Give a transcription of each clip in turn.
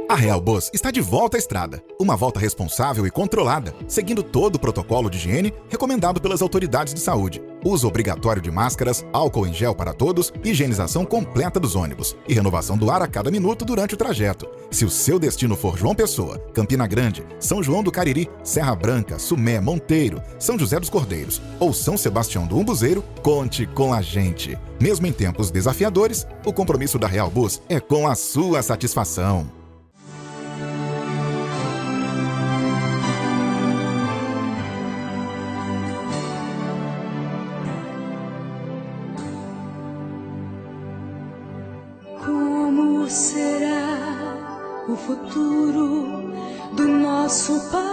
A Real Bus está de volta à estrada. Uma volta responsável e controlada, seguindo todo o protocolo de higiene recomendado pelas autoridades de saúde. Uso obrigatório de máscaras, álcool em gel para todos, higienização completa dos ônibus e renovação do ar a cada minuto durante o trajeto. Se o seu destino for João Pessoa, Campina Grande, São João do Cariri, Serra Branca, Sumé, Monteiro, São José dos Cordeiros ou São Sebastião do Umbuzeiro, conte com a gente. Mesmo em tempos desafiadores, o compromisso da Real Bus é com a sua satisfação. O futuro do nosso país.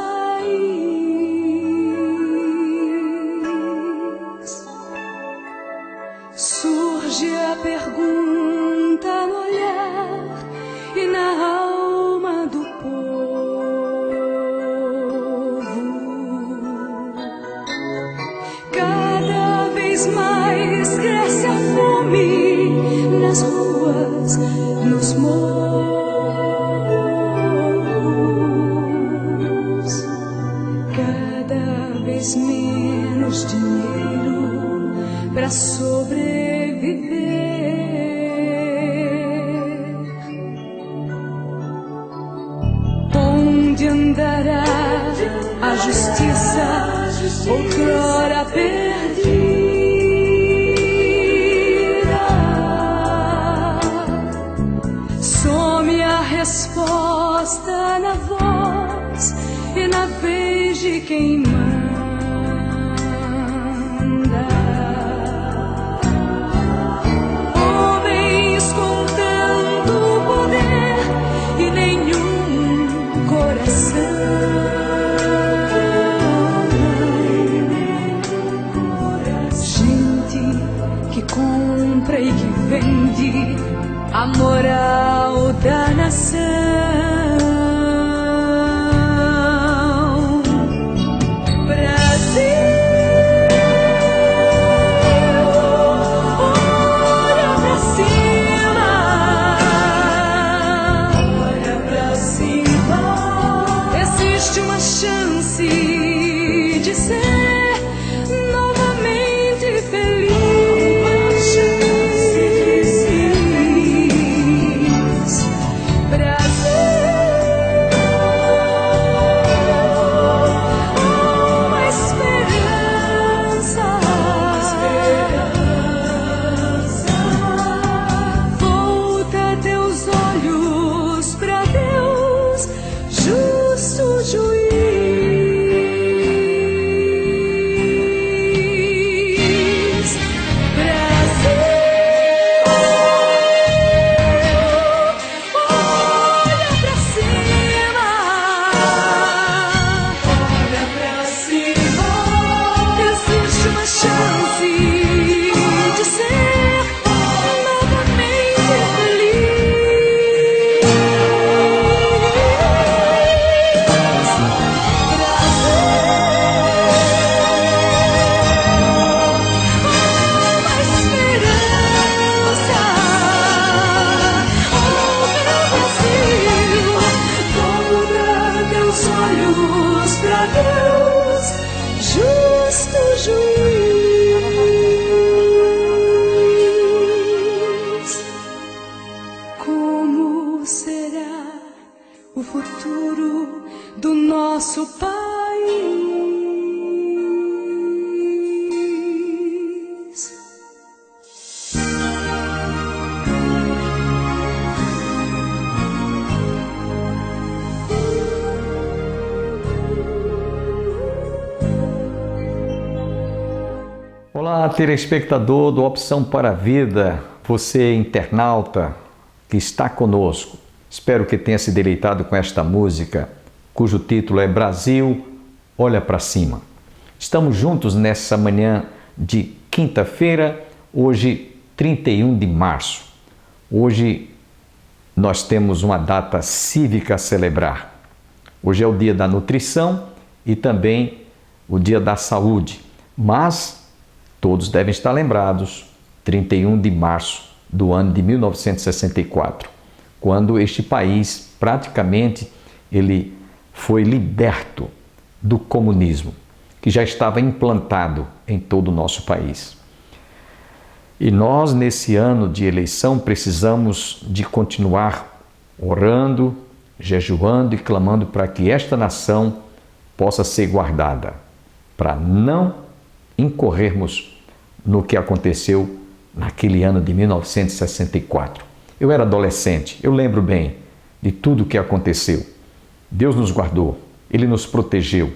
Surge a pergunta no olhar e na alma do povo. Cada vez mais cresce a fome nas ruas, nos morros. Menos dinheiro para sobreviver. Onde andará a justiça outrora perdida? Some a resposta na voz e na vez de quem manda. Homens com tanto poder e nenhum coração. Gente que compra e que vende a moral da nação. Olá, telespectador do Opção para a Vida, você internauta que está conosco. Espero que tenha se deleitado com esta música, cujo título é Brasil, Olha para Cima. Estamos juntos nessa manhã de quinta-feira, hoje 31 de março. Hoje nós temos uma data cívica a celebrar. Hoje é o dia da nutrição e também o dia da saúde. Mas todos devem estar lembrados, 31 de março do ano de 1964, quando este país praticamente ele foi liberto do comunismo, que já estava implantado em todo o nosso país. E nós, nesse ano de eleição, precisamos de continuar orando, jejuando e clamando para que esta nação possa ser guardada, para não incorrermos no que aconteceu naquele ano de 1964. Eu era adolescente, eu lembro bem de tudo o que aconteceu. Deus nos guardou, Ele nos protegeu.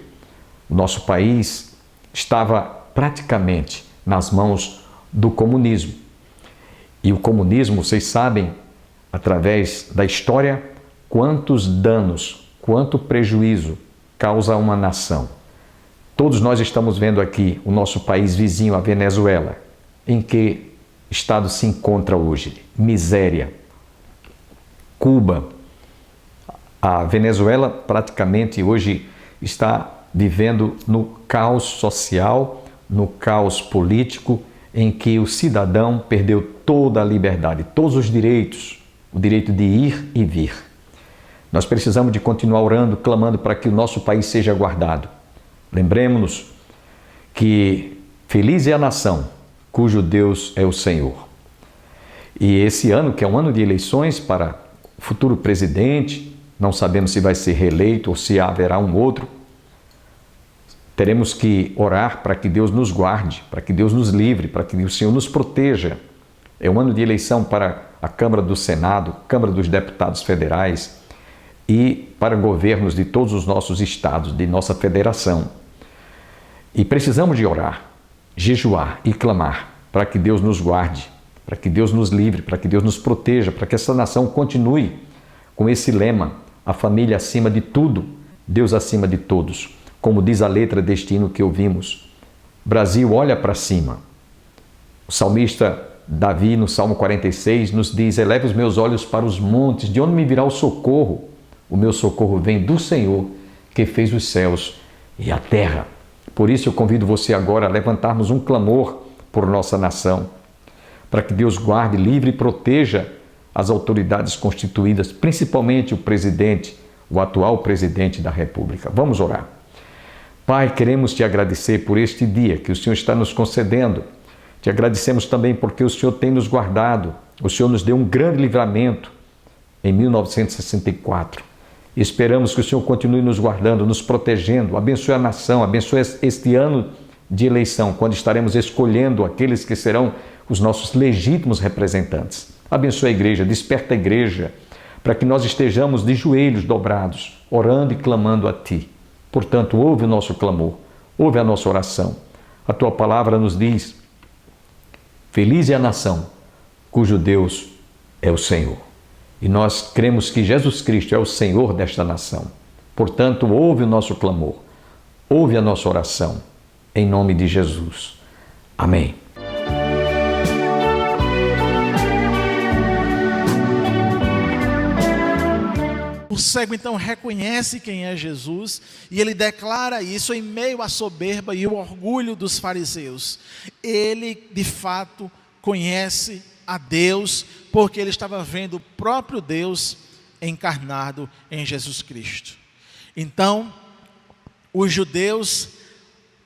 O nosso país estava praticamente nas mãos do comunismo. E o comunismo, vocês sabem, através da história, quantos danos, quanto prejuízo causa a uma nação. Todos nós estamos vendo aqui o nosso país vizinho, a Venezuela, em que estado se encontra hoje? Miséria. Cuba. A Venezuela praticamente hoje está vivendo no caos social, no caos político, em que o cidadão perdeu toda a liberdade, todos os direitos, o direito de ir e vir. Nós precisamos de continuar orando, clamando para que o nosso país seja guardado. Lembremos-nos que feliz é a nação cujo Deus é o Senhor. E esse ano, que é um ano de eleições para o futuro presidente, não sabemos se vai ser reeleito ou se haverá um outro, teremos que orar para que Deus nos guarde, para que Deus nos livre, para que o Senhor nos proteja. É um ano de eleição para a Câmara do Senado, Câmara dos Deputados Federais e para governos de todos os nossos estados, de nossa federação. E precisamos de orar, jejuar e clamar para que Deus nos guarde, para que Deus nos livre, para que Deus nos proteja, para que essa nação continue com esse lema, a família acima de tudo, Deus acima de todos. Como diz a letra deste hino que ouvimos, Brasil, olha para cima. O salmista Davi, no Salmo 46, nos diz, eleva os meus olhos para os montes, de onde me virá o socorro? O meu socorro vem do Senhor, que fez os céus e a terra. Por isso eu convido você agora a levantarmos um clamor por nossa nação, para que Deus guarde, livre e proteja as autoridades constituídas, principalmente o presidente, o atual presidente da República. Vamos orar. Pai, queremos te agradecer por este dia que o Senhor está nos concedendo. Te agradecemos também porque o Senhor tem nos guardado. O Senhor nos deu um grande livramento em 1964. E esperamos que o Senhor continue nos guardando, nos protegendo. Abençoe a nação, abençoe este ano de eleição, quando estaremos escolhendo aqueles que serão os nossos legítimos representantes. Abençoe a igreja, desperta a igreja, para que nós estejamos de joelhos dobrados, orando e clamando a Ti. Portanto, ouve o nosso clamor, ouve a nossa oração. A Tua palavra nos diz, feliz é a nação cujo Deus é o Senhor. E nós cremos que Jesus Cristo é o Senhor desta nação. Portanto, ouve o nosso clamor, ouve a nossa oração, em nome de Jesus. Amém. O cego então reconhece quem é Jesus e ele declara isso em meio à soberba e o orgulho dos fariseus. Ele, de fato, conhece a Deus porque ele estava vendo o próprio Deus encarnado em Jesus Cristo. Então, os judeus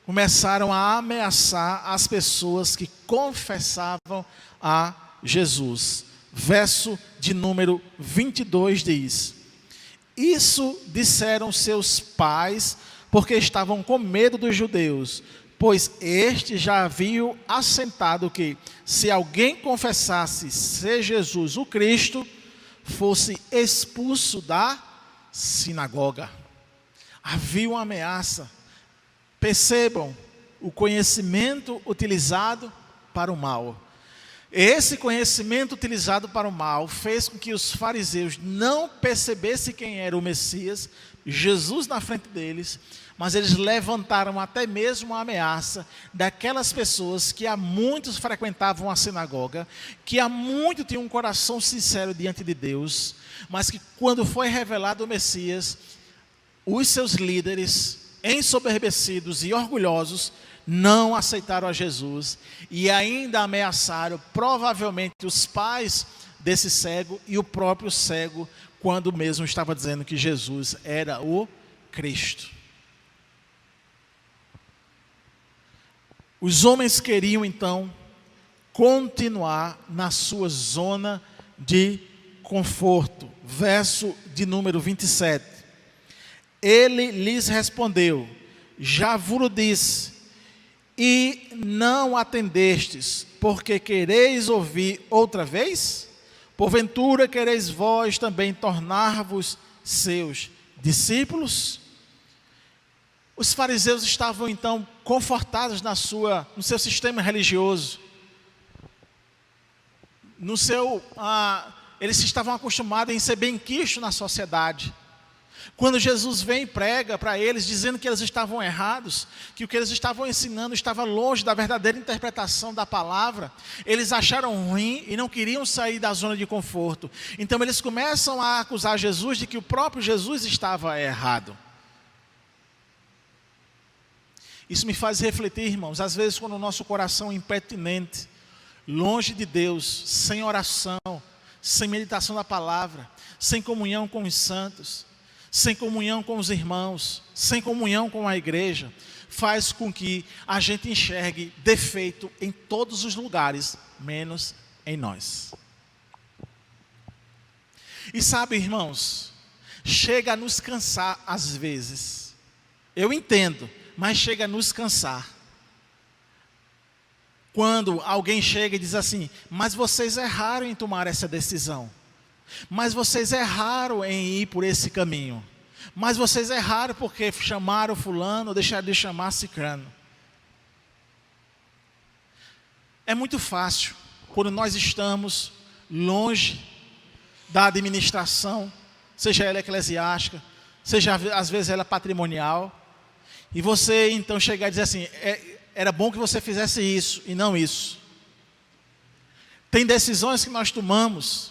começaram a ameaçar as pessoas que confessavam a Jesus. Verso de número 22 diz: isso disseram seus pais, porque estavam com medo dos judeus, pois estes já haviam assentado que, se alguém confessasse ser Jesus o Cristo, fosse expulso da sinagoga. Havia uma ameaça. Percebam o conhecimento utilizado para o mal. Esse conhecimento utilizado para o mal fez com que os fariseus não percebessem quem era o Messias, Jesus na frente deles, mas eles levantaram até mesmo a ameaça daquelas pessoas que há muitos frequentavam a sinagoga, que há muito tinham um coração sincero diante de Deus, mas que quando foi revelado o Messias, os seus líderes, ensoberbecidos e orgulhosos, não aceitaram a Jesus e ainda ameaçaram provavelmente os pais desse cego e o próprio cego, quando mesmo estava dizendo que Jesus era o Cristo. Os homens queriam então continuar na sua zona de conforto. Verso de número 27. Ele lhes respondeu: já vos disse, e não atendestes, porque quereis ouvir outra vez? Porventura quereis vós também tornar-vos seus discípulos? Os fariseus estavam então confortados no seu sistema religioso. Eles estavam acostumados em ser benquistos na sociedade. Quando Jesus vem e prega para eles, dizendo que eles estavam errados, que o que eles estavam ensinando estava longe da verdadeira interpretação da palavra, eles acharam ruim e não queriam sair da zona de conforto. Então eles começam a acusar Jesus de que o próprio Jesus estava errado. Isso me faz refletir, irmãos, às vezes quando o nosso coração é impertinente, longe de Deus, sem oração, sem meditação da palavra, sem comunhão com os santos, sem comunhão com os irmãos, sem comunhão com a igreja, faz com que a gente enxergue defeito em todos os lugares, menos em nós. E sabe, irmãos, chega a nos cansar às vezes. Eu entendo, mas chega a nos cansar. Quando alguém chega e diz assim: mas vocês erraram em tomar essa decisão. Mas vocês erraram em ir por esse caminho. Mas vocês erraram porque chamaram fulano ou deixaram de chamar cicrano. É muito fácil, quando nós estamos longe da administração, seja ela eclesiástica, seja às vezes ela patrimonial, e você então chegar e dizer assim: era bom que você fizesse isso e não isso. Tem decisões que nós tomamos,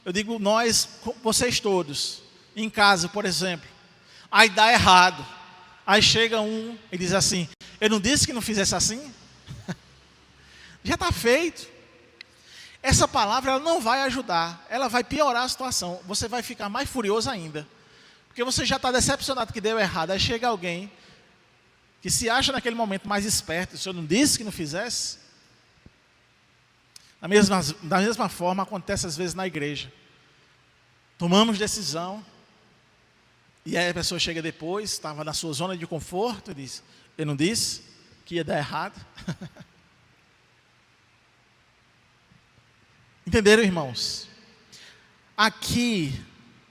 eu digo nós, vocês todos, em casa, por exemplo, aí dá errado. Aí chega um e diz assim: eu não disse que não fizesse assim? Já está feito. Essa palavra ela não vai ajudar, ela vai piorar a situação. Você vai ficar mais furioso ainda, porque você já está decepcionado que deu errado. Aí chega alguém que se acha naquele momento mais esperto: o senhor não disse que não fizesse? Da mesma forma acontece às vezes na igreja. Tomamos decisão, e aí a pessoa chega depois, estava na sua zona de conforto, e diz: eu não disse que ia dar errado? Entenderam, irmãos? Aqui,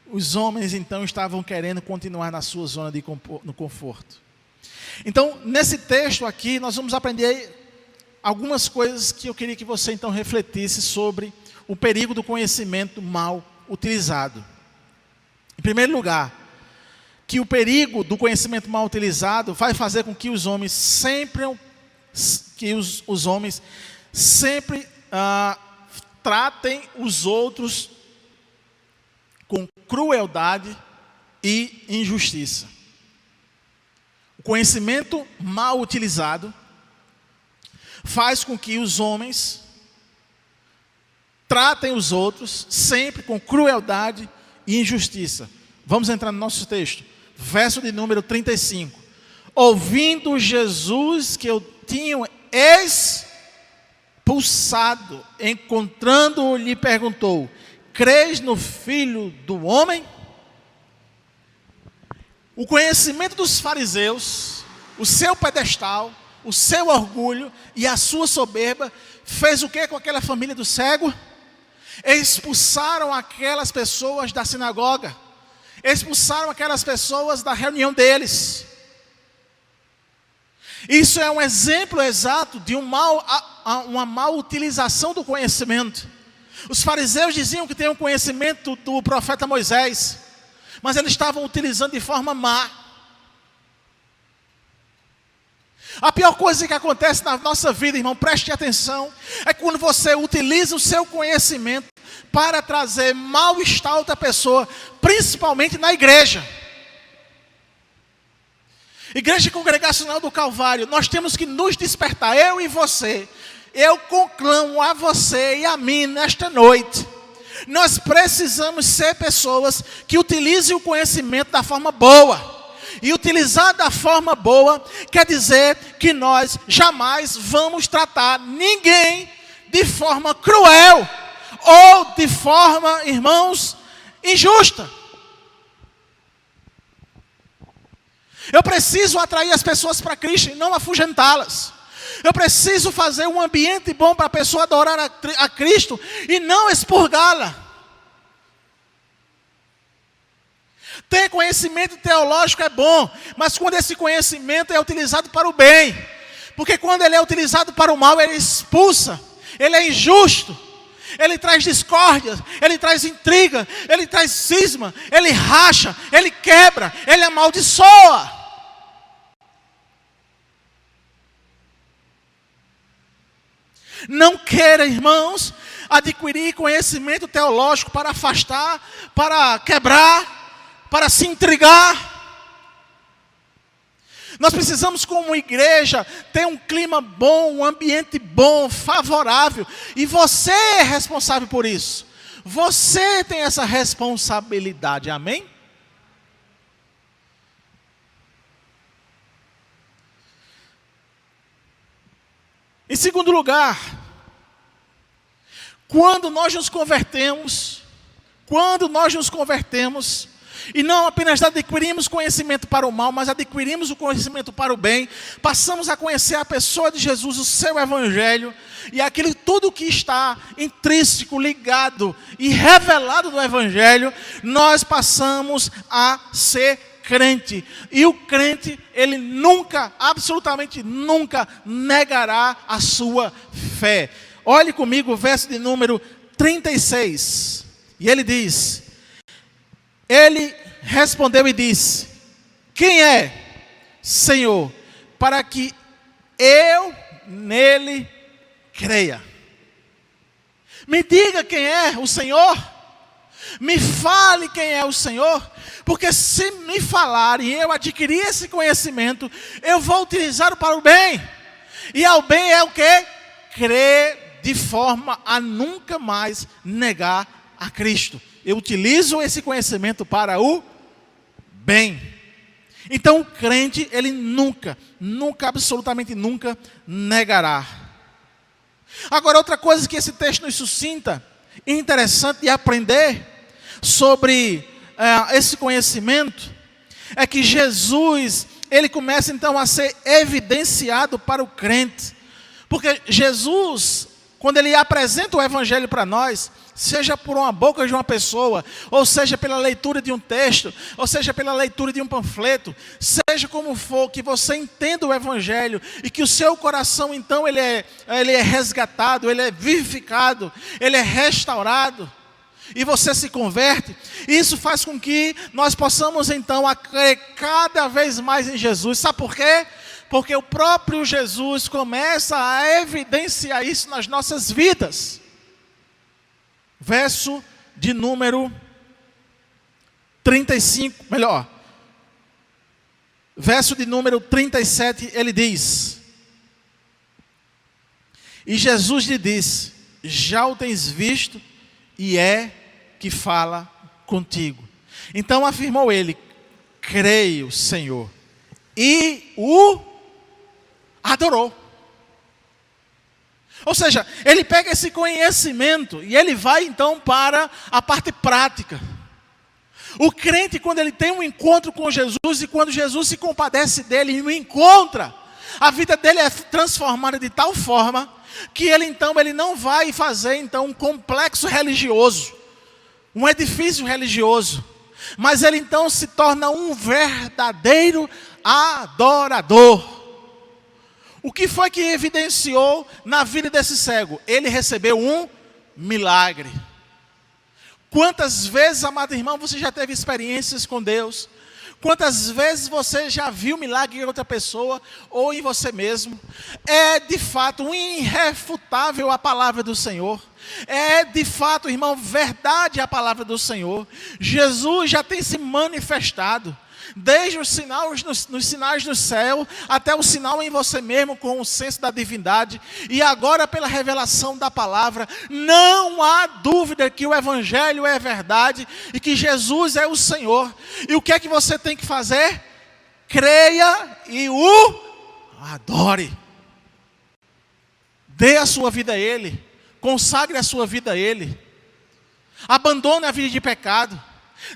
os homens então estavam querendo continuar na sua zona de conforto. Então, nesse texto aqui, nós vamos aprender algumas coisas que eu queria que você então refletisse sobre o perigo do conhecimento mal utilizado. Em primeiro lugar, que o perigo do conhecimento mal utilizado vai fazer com que os homens sempre tratem os outros com crueldade e injustiça. O conhecimento mal utilizado faz com que os homens tratem os outros sempre com crueldade e injustiça. Vamos entrar no nosso texto. Verso de número 35. Ouvindo Jesus que eu tinha expulsado, encontrando-o, lhe perguntou: crês no Filho do Homem? O conhecimento dos fariseus, o seu pedestal, o seu orgulho e a sua soberba fez o que com aquela família do cego? Expulsaram aquelas pessoas da sinagoga, expulsaram aquelas pessoas da reunião deles. Isso é um exemplo exato de uma mal utilização do conhecimento. Os fariseus diziam que tinham conhecimento do profeta Moisés, mas eles estavam utilizando de forma má. A pior coisa que acontece na nossa vida, irmão, preste atenção, é quando você utiliza o seu conhecimento para trazer mal-estar a outra pessoa, principalmente na igreja. Igreja Congregacional do Calvário, nós temos que nos despertar, eu e você. Eu conclamo a você e a mim nesta noite. Nós precisamos ser pessoas que utilizem o conhecimento da forma boa. E utilizar da forma boa quer dizer que nós jamais vamos tratar ninguém de forma cruel ou de forma, irmãos, injusta. Eu preciso atrair as pessoas para Cristo e não afugentá-las. Eu preciso fazer um ambiente bom para a pessoa adorar a Cristo e não expurgá-la. Ter conhecimento teológico é bom, mas quando esse conhecimento é utilizado para o bem, porque quando ele é utilizado para o mal, ele expulsa, ele é injusto, ele traz discórdia, ele traz intriga, ele traz cisma, ele racha, ele quebra, ele amaldiçoa. Não queira, irmãos, adquirir conhecimento teológico para afastar, para quebrar, para se intrigar. Nós precisamos, como igreja, ter um clima bom, um ambiente bom, favorável. E você é responsável por isso. Você tem essa responsabilidade, amém? Em segundo lugar, quando nós nos convertemos, e não apenas adquirimos conhecimento para o mal, mas adquirimos o conhecimento para o bem, passamos a conhecer a pessoa de Jesus, o seu evangelho, e aquilo tudo que está intrínseco, ligado e revelado no evangelho, nós passamos a ser crente. E o crente, ele nunca, absolutamente nunca negará a sua fé. Olhe comigo o verso de número 36. E ele diz: ele respondeu e disse: quem é, Senhor, para que eu nele creia? Me diga quem é o Senhor. Me fale quem é o Senhor. Porque se me falarem e eu adquirir esse conhecimento, eu vou utilizá-lo para o bem. E ao bem é o quê? Crer de forma a nunca mais negar a Cristo. Eu utilizo esse conhecimento para o bem. Então o crente, ele nunca, absolutamente nunca negará. Agora, outra coisa que esse texto nos suscita, interessante de aprender sobre esse conhecimento, é que Jesus, ele começa então a ser evidenciado para o crente. Porque Jesus, quando ele apresenta o evangelho para nós, seja por uma boca de uma pessoa, ou seja pela leitura de um texto, ou seja pela leitura de um panfleto, seja como for, que você entenda o evangelho e que o seu coração então ele é resgatado, ele é vivificado, ele é restaurado e você se converte. Isso faz com que nós possamos então a crer cada vez mais em Jesus. Sabe por quê? Porque o próprio Jesus começa a evidenciar isso nas nossas vidas. Verso de número 35, melhor. Verso de número 37, ele diz: e Jesus lhe disse: já o tens visto, e é que fala contigo. Então afirmou ele: creio, Senhor. E o adorou. Ou seja, ele pega esse conhecimento e ele vai então para a parte prática. O crente, quando ele tem um encontro com Jesus e quando Jesus se compadece dele e o encontra, a vida dele é transformada de tal forma que ele não vai fazer então um complexo religioso, um edifício religioso, mas ele então se torna um verdadeiro adorador. O que foi que evidenciou na vida desse cego? Ele recebeu um milagre. Quantas vezes, amado irmão, você já teve experiências com Deus? Quantas vezes você já viu milagre em outra pessoa ou em você mesmo? É de fato irrefutável a palavra do Senhor. É de fato, irmão, verdade a palavra do Senhor. Jesus já tem se manifestado. Desde os sinais nos sinais do céu, até o sinal em você mesmo com o senso da divindade, e agora pela revelação da palavra, não há dúvida que o Evangelho é verdade e que Jesus é o Senhor. E o que é que você tem que fazer? Creia e o adore. Dê a sua vida a Ele, consagre a sua vida a Ele, abandone a vida de pecado.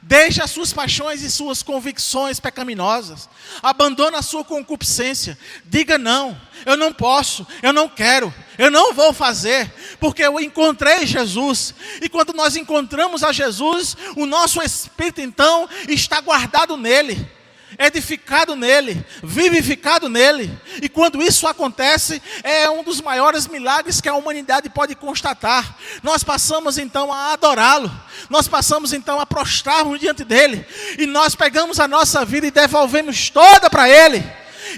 Deixe as suas paixões e suas convicções pecaminosas. Abandone a sua concupiscência. Diga não, eu não posso, eu não quero, eu não vou fazer, porque eu encontrei Jesus. E quando nós encontramos a Jesus, o nosso espírito então está guardado nele, edificado nele, vivificado nele. E quando isso acontece, é um dos maiores milagres que a humanidade pode constatar. Nós passamos então a adorá-lo, nós passamos então a prostrarmos diante dele, e nós pegamos a nossa vida e devolvemos toda para ele,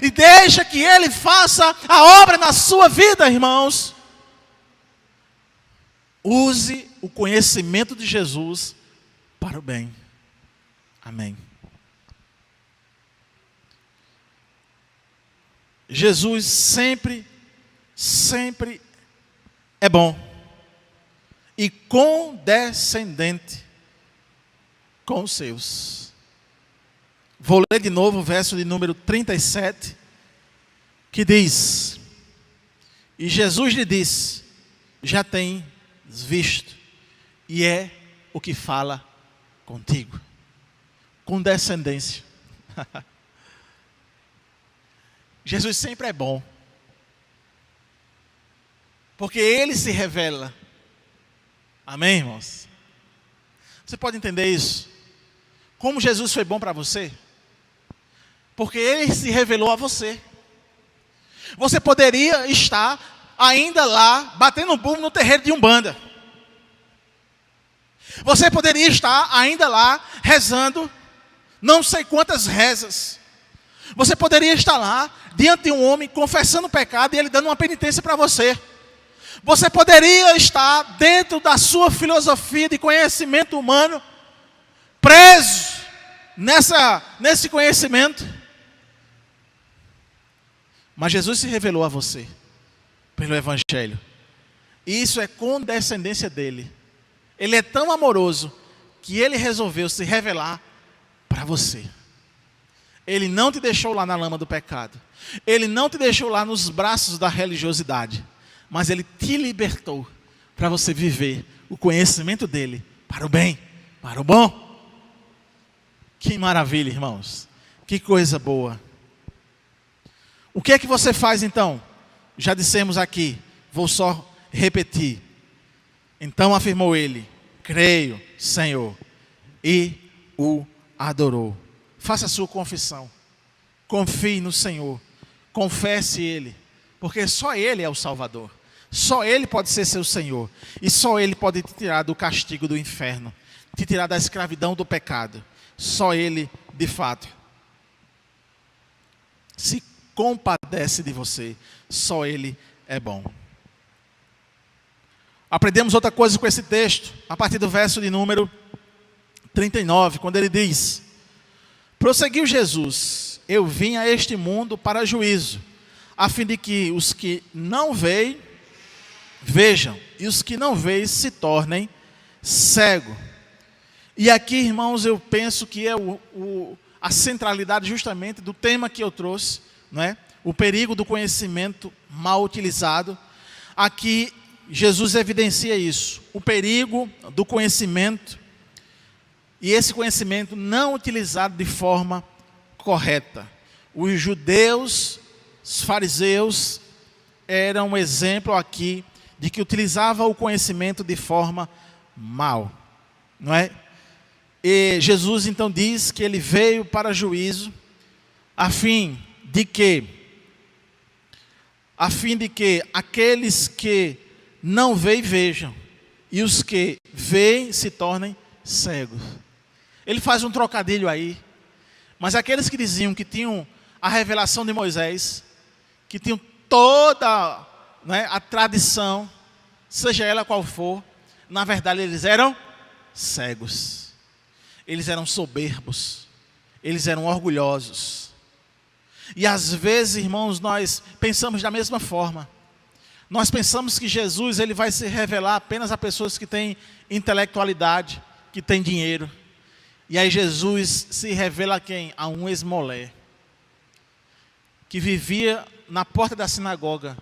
e deixa que ele faça a obra na sua vida, irmãos. Use o conhecimento de Jesus para o bem. Amém. Jesus sempre é bom e condescendente com os seus. Vou ler de novo o verso de número 37, que diz: e Jesus lhe disse, já tens visto, e é o que fala contigo. Condescendência. Jesus sempre é bom, porque Ele se revela. Amém, irmãos? Você pode entender isso? Como Jesus foi bom para você? Porque Ele se revelou a você. Você poderia estar ainda lá, batendo bumbo no terreiro de Umbanda. Você poderia estar ainda lá, rezando não sei quantas rezas. Você poderia estar lá, diante de um homem, confessando o pecado e ele dando uma penitência para você. Você poderia estar dentro da sua filosofia de conhecimento humano, preso nesse conhecimento. Mas Jesus se revelou a você, pelo Evangelho. E isso é condescendência dele. Ele é tão amoroso, que ele resolveu se revelar para você. Ele não te deixou lá na lama do pecado. Ele não te deixou lá nos braços da religiosidade. Mas Ele te libertou para você viver o conhecimento dEle para o bem, para o bom. Que maravilha, irmãos. Que coisa boa. O que é que você faz então? Já dissemos aqui, vou só repetir. Então afirmou ele, creio, Senhor, e o adorou. Faça a sua confissão. Confie no Senhor. Confesse Ele. Porque só Ele é o Salvador. Só Ele pode ser seu Senhor. E só Ele pode te tirar do castigo do inferno. Te tirar da escravidão do pecado. Só Ele, de fato, se compadece de você. Só Ele é bom. Aprendemos outra coisa com esse texto. A partir do verso de número 39. Quando ele diz... Prosseguiu Jesus, eu vim a este mundo para juízo, a fim de que os que não veem, vejam, e os que não veem se tornem cegos. E aqui, irmãos, eu penso que é a centralidade justamente do tema que eu trouxe, não é? O perigo do conhecimento mal utilizado. Aqui, Jesus evidencia isso, o perigo do conhecimento. E esse conhecimento não utilizado de forma correta. Os judeus, os fariseus, eram um exemplo aqui de que utilizavam o conhecimento de forma mal. Não é? E Jesus então diz que ele veio para juízo, a fim de que aqueles que não veem, vejam, e os que veem se tornem cegos. Ele faz um trocadilho aí, mas aqueles que diziam que tinham a revelação de Moisés, que tinham toda, né, a tradição, seja ela qual for, na verdade eles eram cegos, eles eram soberbos, Eles eram orgulhosos. E às vezes, irmãos, nós pensamos da mesma forma. Nós pensamos que Jesus ele vai se revelar apenas a pessoas que têm intelectualidade, que têm dinheiro. E aí Jesus se revela a quem? A um esmolé, que vivia na porta da sinagoga,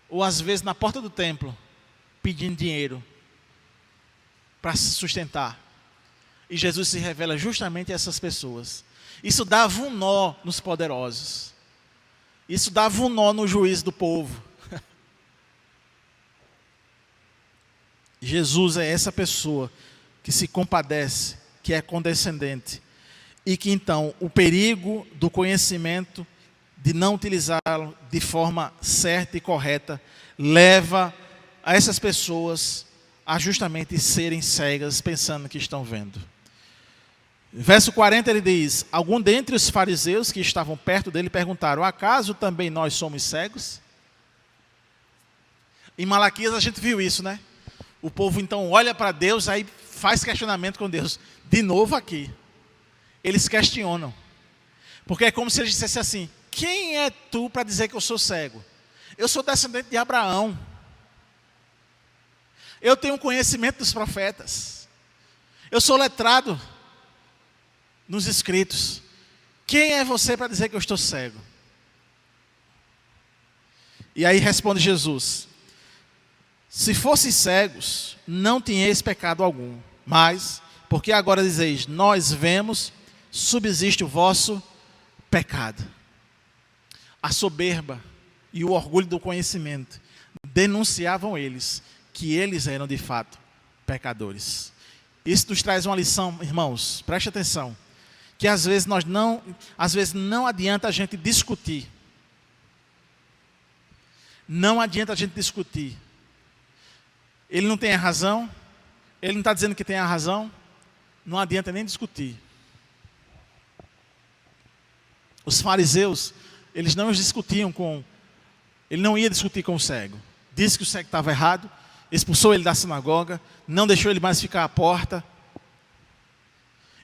ou às vezes na porta do templo, pedindo dinheiro para se sustentar. E Jesus se revela justamente a essas pessoas. Isso dava um nó nos poderosos. Isso dava um nó no juízo do povo. Jesus é essa pessoa que se compadece, que é condescendente. E que então o perigo do conhecimento, de não utilizá-lo de forma certa e correta, leva a essas pessoas a justamente serem cegas, pensando que estão vendo. Verso 40 ele diz: algum dentre os fariseus que estavam perto dele perguntaram: acaso também nós somos cegos? Em Malaquias a gente viu isso, né? O povo então olha para Deus, aí faz questionamento com Deus. De novo aqui, eles questionam. Porque é como se eles dissessem assim: quem é tu para dizer que eu sou cego? Eu sou descendente de Abraão. Eu tenho conhecimento dos profetas. Eu sou letrado nos escritos. Quem é você para dizer que eu estou cego? E aí responde Jesus: se fosseis cegos, não tinhais pecado algum. Mas, porque agora dizeis, nós vemos, subsiste o vosso pecado. A soberba e o orgulho do conhecimento denunciavam eles que eles eram de fato pecadores. Isso nos traz uma lição, irmãos, preste atenção, que às vezes não adianta a gente discutir. Não adianta a gente discutir. Ele não tem a razão, ele não está dizendo que tem a razão, não adianta nem discutir. Os fariseus, eles não discutiam ele não ia discutir com o cego. Disse que o cego estava errado, expulsou ele da sinagoga, não deixou ele mais ficar à porta,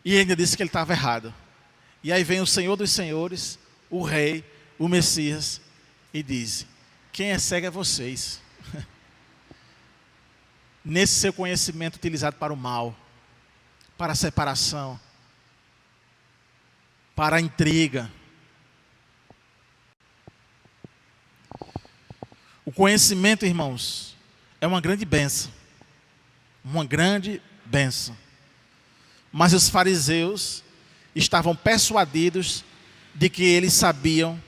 e ainda disse que ele estava errado. E aí vem o Senhor dos Senhores, o Rei, o Messias, e diz: quem é cego é vocês. Nesse seu conhecimento utilizado para o mal, para a separação, para a intriga. O conhecimento, irmãos, é uma grande bênção. Uma grande bênção. Mas os fariseus estavam persuadidos de que eles sabiam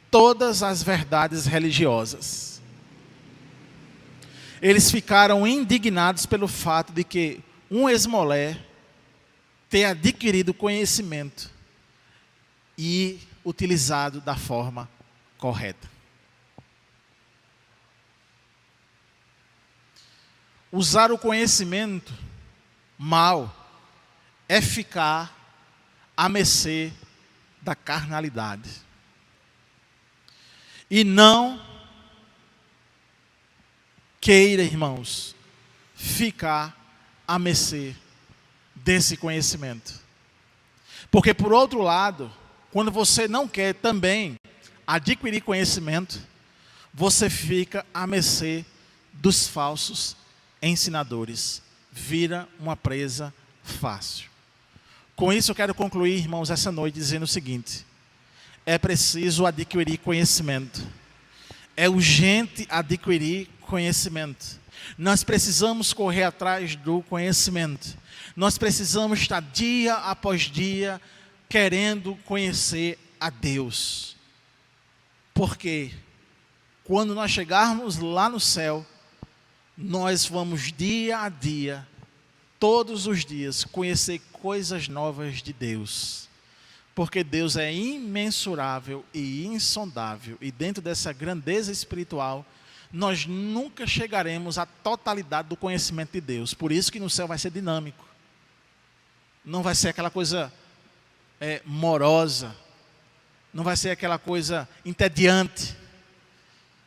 todas as verdades religiosas. Eles ficaram indignados pelo fato de que um esmolé ter adquirido conhecimento e utilizado da forma correta. Usar o conhecimento mal é ficar à mercê da carnalidade. E não queira, irmãos, ficar à mercê desse conhecimento. Porque, por outro lado, quando você não quer também adquirir conhecimento, você fica à mercê dos falsos ensinadores. Vira uma presa fácil. Com isso eu quero concluir, irmãos, essa noite dizendo o seguinte: é preciso adquirir conhecimento. É urgente adquirir conhecimento. Nós precisamos correr atrás do conhecimento. Nós precisamos estar dia após dia querendo conhecer a Deus. Porque quando nós chegarmos lá no céu, nós vamos dia a dia, todos os dias, conhecer coisas novas de Deus. Porque Deus é imensurável e insondável. E dentro dessa grandeza espiritual, nós nunca chegaremos à totalidade do conhecimento de Deus. Por isso que no céu vai ser dinâmico. Não vai ser aquela coisa morosa. Não vai ser aquela coisa entediante.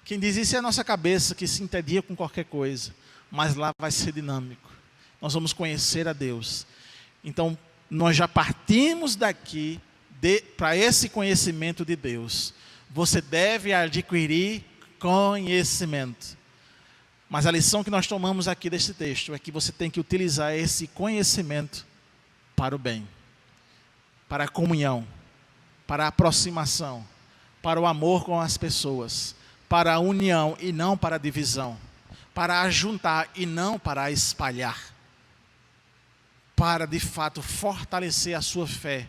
Quem diz isso é a nossa cabeça, que se entedia com qualquer coisa. Mas lá vai ser dinâmico. Nós vamos conhecer a Deus. Então, nós já partimos daqui para esse conhecimento de Deus. Você deve adquirir conhecimento. Mas a lição que nós tomamos aqui desse texto é que você tem que utilizar esse conhecimento para o bem, para a comunhão, para a aproximação, para o amor com as pessoas, para a união e não para a divisão, para ajuntar e não para espalhar, para de fato fortalecer a sua fé,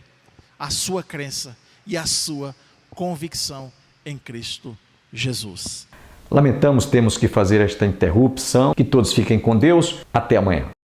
a sua crença e a sua convicção em Cristo Jesus. Lamentamos termos que fazer esta interrupção. Que todos fiquem com Deus. Até amanhã.